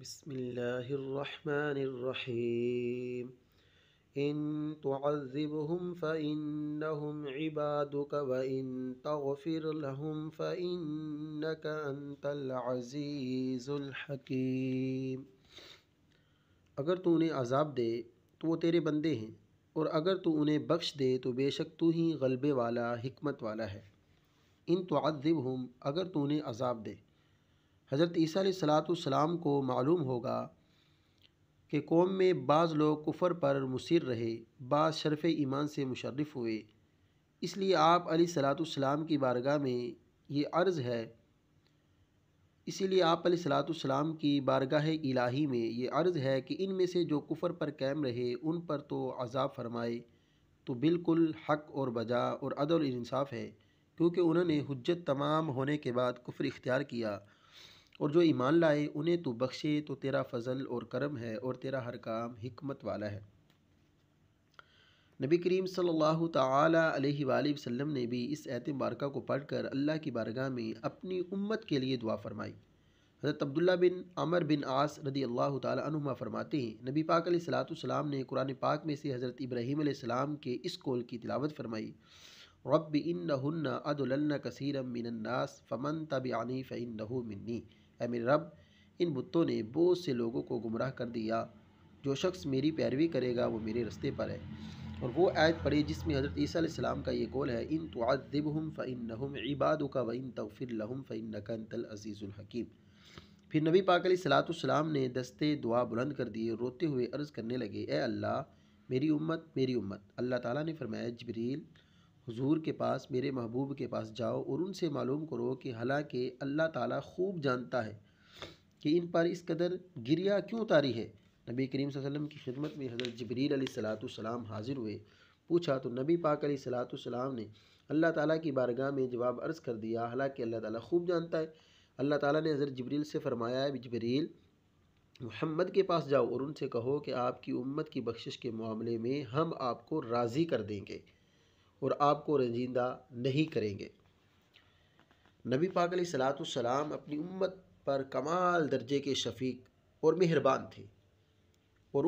بسم اللہ الرحمن الرحیم ان تعذبهم فإنهم عبادك وإن تغفر لهم فإنك أنت العزیز الحکیم۔ اگر تو انہیں عذاب دے تو وہ تیرے بندے ہیں، اور اگر تو انہیں بخش دے تو بے شک تو ہی غلبے والا حکمت والا ہے۔ ان تعذبهم، اگر تو انہیں عذاب دے۔ حضرت عیسیٰ علیہ السلام کو معلوم ہوگا کہ قوم میں بعض لوگ کفر پر مصر رہے، بعض شرف ایمان سے مشرف ہوئے، اس لیے آپ علیہ السلام کی بارگاہ میں یہ عرض ہے الہی میں یہ عرض ہے کہ ان میں سے جو کفر پر قائم رہے ان پر تو عذاب فرمائے تو بالکل حق اور بجا اور عدل و انصاف ہے، کیونکہ انہوں نے حجت تمام ہونے کے بعد کفر اختیار کیا، اور جو ایمان لائے انہیں تو بخشے تو تیرا فضل اور کرم ہے، اور تیرا ہر کام حکمت والا ہے۔ نبی کریم صلی اللہ تعالی علیہ وآلہ وسلم نے بھی اس آیت مبارکہ کو پڑھ کر اللہ کی بارگاہ میں اپنی امت کے لیے دعا فرمائی۔ حضرت عبداللہ بن عمر بن عاص رضی اللہ تعالی عنہما فرماتے ہیں، نبی پاک علیہ السلام نے قرآن پاک میں سے حضرت ابراہیم علیہ السلام کے اس قول کی تلاوت فرمائی، رب انہن اضللن کثیرا من الناس فمن تبعنی فانہ منی۔ اے میرے رب، ان بتوں نے بہت سے لوگوں کو گمراہ کر دیا، جو شخص میری پیروی کرے گا وہ میرے رستے پر ہے۔ اور وہ آیت پڑھی جس میں حضرت عیسیٰ علیہ السلام کا یہ قول ہے، ان تعذبهم فانہم عبادک وان تغفر لهم فانک انت العزیز الحکیم۔ پھر نبی پاک علیہ السلام نے دستے دعا بلند کر دیے، روتے ہوئے عرض کرنے لگے، اے اللہ، میری امت میری امت۔ اللہ تعالیٰ نے فرمایا، جبریل، حضور کے پاس، میرے محبوب کے پاس جاؤ اور ان سے معلوم کرو کہ حالانکہ اللہ تعالیٰ خوب جانتا ہے کہ ان پر اس قدر گریہ کیوں اتاری ہے۔ نبی کریم صلی اللہ علیہ وسلم کی خدمت میں حضرت جبریل علیہ السلام حاضر ہوئے، پوچھا تو نبی پاک علیہ السلام نے اللہ تعالیٰ کی بارگاہ میں جواب عرض کر دیا، حالانکہ اللہ تعالیٰ خوب جانتا ہے۔ اللہ تعالیٰ نے حضرت جبریل سے فرمایا، جبریل، محمد کے پاس جاؤ اور ان سے کہو کہ آپ کی امت کی بخشش کے معاملے میں ہم آپ کو راضی کر دیں گے اور آپ کو رنجیدہ نہیں کریں گے۔ نبی پاک علیہ السلام اپنی امت پر کمال درجے کے شفیق اور مہربان تھے، اور